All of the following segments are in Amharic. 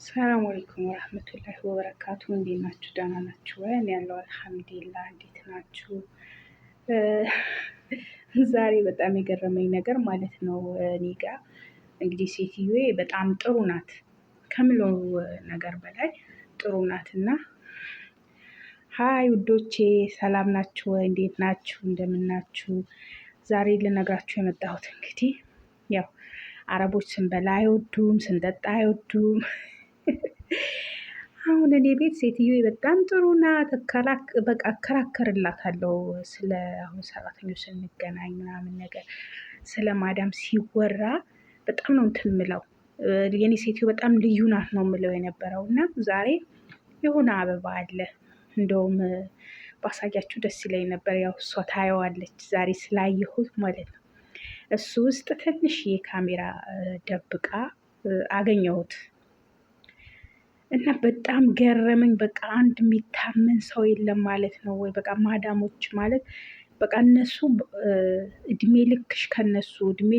ሰላም አለይኩም ወራህመቱላሂ ወበረካቱ። እንዴት ናችሁ? ደህና ናችሁ ወይ? እኔ ያለው አልሐምዱሊላህ። እንዴት ናችሁ? ዛሬ በጣም የገረመኝ ነገር ማለት ነው እኔ ጋር እንግዲህ ሴትዮዋ በጣም ጥሩ ናት ከምለው ነገር በላይ ጥሩ ናት። እና ሀይ ውዶቼ ሰላም ናችሁ ወይ? እንዴት ናችሁ? እንደምናችሁ? ዛሬ ልነግራችሁ የመጣሁት እንግዲህ ያው አረቦች ስንበላ አይወዱም፣ ስንጠጣ አይወዱም። አሁን እኔ ቤት ሴትዮ በጣም ጥሩ ናት። በቃ እከራከርላታለሁ ስለ አሁን ሰራተኞች ስንገናኝ ምናምን ነገር ስለ ማዳም ሲወራ በጣም ነው እንትን ምለው። የኔ ሴትዮ በጣም ልዩ ናት ነው ምለው የነበረው። እና ዛሬ የሆነ አበባ አለ እንደውም ባሳያችሁ ደስ ይለኝ ነበር። ያው እሷ ታየዋለች ዛሬ ስላየሁት ማለት ነው። እሱ ውስጥ ትንሽ የካሜራ ደብቃ አገኘሁት እና በጣም ገረመኝ። በቃ አንድ የሚታመን ሰው የለም ማለት ነው ወይ? በቃ ማዳሞች ማለት በቃ እነሱ እድሜ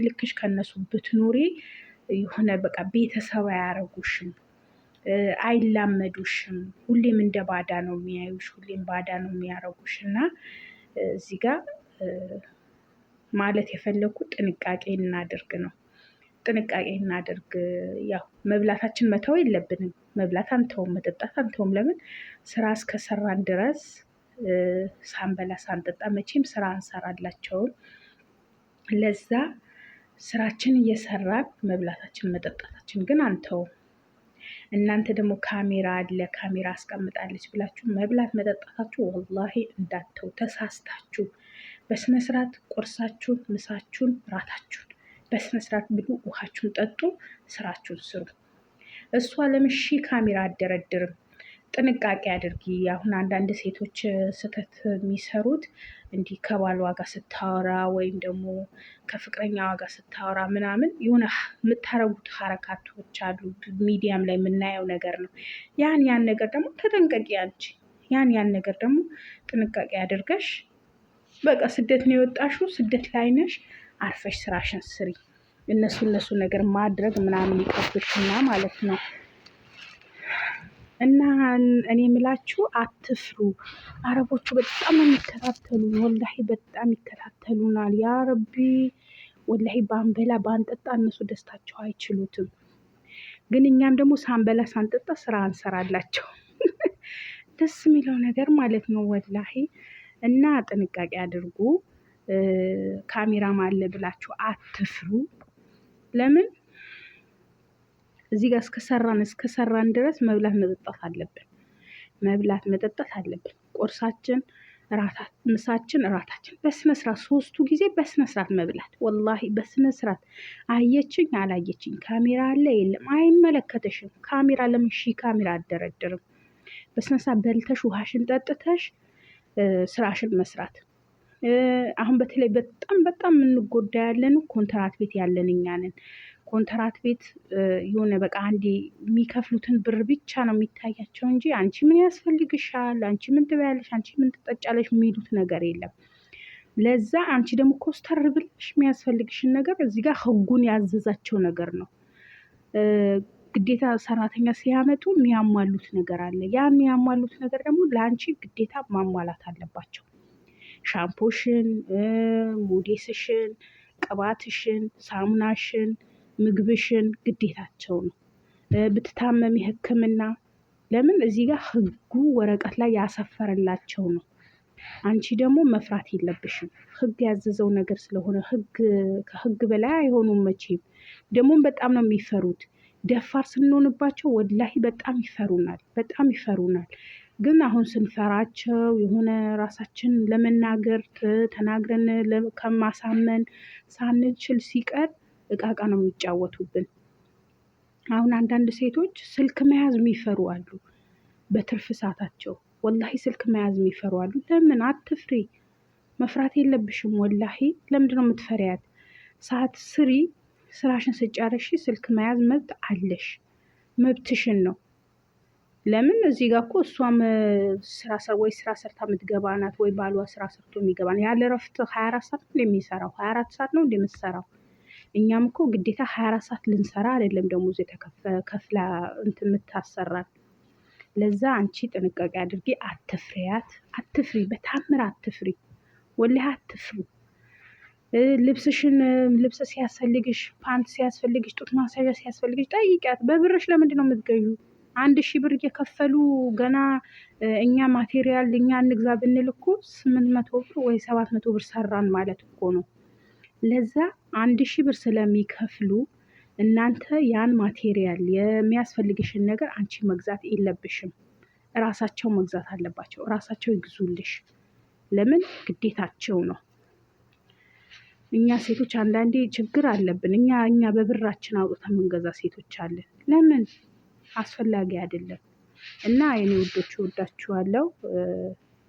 ልክሽ ከነሱ ብትኖሪ የሆነ በቃ ቤተሰብ አያረጉሽም፣ አይላመዱሽም። ሁሌም እንደ ባዳ ነው የሚያዩሽ፣ ሁሌም ባዳ ነው የሚያረጉሽ። እና እዚህ ጋር ማለት የፈለኩት ጥንቃቄ እናድርግ ነው። ጥንቃቄ እናድርግ። ያው መብላታችን መተው የለብንም። መብላት አንተውም፣ መጠጣት አንተውም። ለምን ስራ እስከሰራን ድረስ ሳንበላ ሳንጠጣ መቼም ስራ እንሰራላቸውም። ለዛ ስራችን እየሰራን መብላታችን መጠጣታችን ግን አንተውም። እናንተ ደግሞ ካሜራ አለ ካሜራ አስቀምጣለች ብላችሁ መብላት መጠጣታችሁ ወላሂ እንዳተው ተሳስታችሁ፣ በስነስርዓት ቁርሳችሁን፣ ምሳችሁን፣ ራታችሁን በስነስርዓት ብሉ፣ ውሃችሁን ጠጡ፣ ስራችሁን ስሩ። እሷ ለምን ካሜራ አደረድርም? ጥንቃቄ አድርጊ። አሁን አንዳንድ ሴቶች ስህተት የሚሰሩት እንዲህ ከባሏ ጋር ስታወራ ወይም ደግሞ ከፍቅረኛዋ ጋር ስታወራ ምናምን የሆነ የምታረጉት ሀረካቶች አሉ። ሚዲያም ላይ የምናየው ነገር ነው። ያን ነገር ደግሞ ተጠንቀቂ አንቺ። ያን ነገር ደግሞ ጥንቃቄ አድርገሽ በቃ ስደት ነው የወጣሽው፣ ስደት ላይ ነሽ፣ አርፈሽ ስራሽን ስሪ። እነሱ ነገር ማድረግ ምናምን ይቀርብሽና ማለት ነው። እና እኔ የምላችሁ አትፍሩ። አረቦቹ በጣም ነው የሚከታተሉን፣ ወላሂ በጣም ይከታተሉናል። ያ ረቢ ወላሂ ባንበላ ባንጠጣ እነሱ ደስታቸው አይችሉትም። ግን እኛም ደግሞ ሳንበላ ሳንጠጣ ስራ እንሰራላቸው። ደስ የሚለው ነገር ማለት ነው ወላሂ። እና ጥንቃቄ አድርጉ። ካሜራም አለ ብላችሁ አትፍሩ። ለምን እዚህ ጋር እስከሰራን ድረስ መብላት መጠጣት አለብን። ቁርሳችን፣ ምሳችን፣ እራታችን በስነስርዓት 3ቱ ጊዜ በስነስርዓት መብላት። ወላሂ በስነስርዓት አየችኝ አላየችኝ፣ ካሜራ አለ የለም አይመለከተሽም። ካሜራ ለምን ካሜራ አደረድርም? በስነስርዓት በልተሽ ውሃሽን ጠጥተሽ ስራሽን መስራት። አሁን በተለይ በጣም የምንጎዳ ያለን ኮንትራት ቤት ያለን እኛ ነን። ኮንትራት ቤት የሆነ በቃ አንዴ የሚከፍሉትን ብር ብቻ ነው የሚታያቸው እንጂ አንቺ ምን ያስፈልግሻል፣ አንቺ ምን ትበያለሽ፣ አንቺ ምን ትጠጫለሽ የሚሉት ነገር የለም። ለዛ አንቺ ደግሞ ኮስተር ብለሽ የሚያስፈልግሽን ነገር እዚህ ጋር ህጉን ያዘዛቸው ነገር ነው። ግዴታ ሰራተኛ ሲያመጡ የሚያሟሉት ነገር አለ። ያ የሚያሟሉት ነገር ደግሞ ለአንቺ ግዴታ ማሟላት አለባቸው። ሻምፖሽን፣ ሞዴስሽን፣ ቅባትሽን፣ ሳሙናሽን፣ ምግብሽን ግዴታቸው ነው። ብትታመሚ ህክምና ለምን እዚህ ጋር ህጉ ወረቀት ላይ ያሰፈረላቸው ነው። አንቺ ደግሞ መፍራት የለብሽም። ህግ ያዘዘው ነገር ስለሆነ ከህግ በላይ አይሆኑም መቼም። ደግሞም በጣም ነው የሚፈሩት። ደፋር ስንሆንባቸው ወላሂ በጣም ይፈሩናል። ግን አሁን ስንፈራቸው የሆነ ራሳችን ለመናገር ተናግረን ከማሳመን ሳንችል ሲቀር እቃቃ ነው የሚጫወቱብን። አሁን አንዳንድ ሴቶች ስልክ መያዝ የሚፈሩ አሉ። በትርፍ ሰዓታቸው ወላሂ ስልክ መያዝ የሚፈሩ አሉ። ለምን አትፍሪ? መፍራት የለብሽም ወላሂ። ለምንድነው የምትፈሪያት? ሰዓት ስሪ፣ ስራሽን ስጨርሺ ስልክ መያዝ መብት አለሽ፣ መብትሽን ነው። ለምን እዚህ ጋር እኮ እሷም ስራ ሰርታ የምትገባ ናት፣ ወይ ባሏ ስራ ሰርቶ የሚገባ ነው። ያለ እረፍት 24 ሰዓት ነው እንደሚሰራው፣ 24 ሰዓት ነው እንደምትሰራው። እኛም እኮ ግዴታ 24 ሰዓት ልንሰራ አይደለም ደሞዝ ከፍላ እንትን የምታሰራን። ለዛ አንቺ ጥንቃቄ አድርጌ አትፍሪያት፣ አትፍሪ፣ በታምር አትፍሪ፣ ወላሂ አትፍሪ። ልብስሽን ልብስ ሲያስፈልግሽ፣ ፓንት ሲያስፈልግሽ፣ ጡት ማስያዣ ሲያስፈልግሽ ጠይቂያት። በብርሽ ለምንድን ነው የምትገዢው? 1000 ብር እየከፈሉ ገና እኛ ማቴሪያል እኛ እንግዛ ብንል እኮ 800 ብር ወይ 700 ብር ሰራን ማለት እኮ ነው። ለዛ 1000 ብር ስለሚከፍሉ እናንተ ያን ማቴሪያል የሚያስፈልግሽን ነገር አንቺ መግዛት የለብሽም። እራሳቸው መግዛት አለባቸው። እራሳቸው ይግዙልሽ። ለምን ግዴታቸው ነው። እኛ ሴቶች አንዳንዴ ችግር አለብን። እኛ በብራችን አውጥተን የምንገዛ ሴቶች አለን። ለምን? አስፈላጊ አይደለም። እና የኔ ውዶች እወዳችኋለሁ።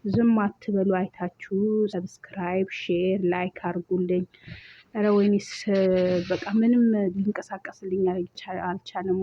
ዝም አትበሉ። አይታችሁ ሰብስክራይብ፣ ሼር፣ ላይክ አድርጉልኝ። ኧረ ወይኔስ በቃ ምንም ሊንቀሳቀስልኝ አልቻለም።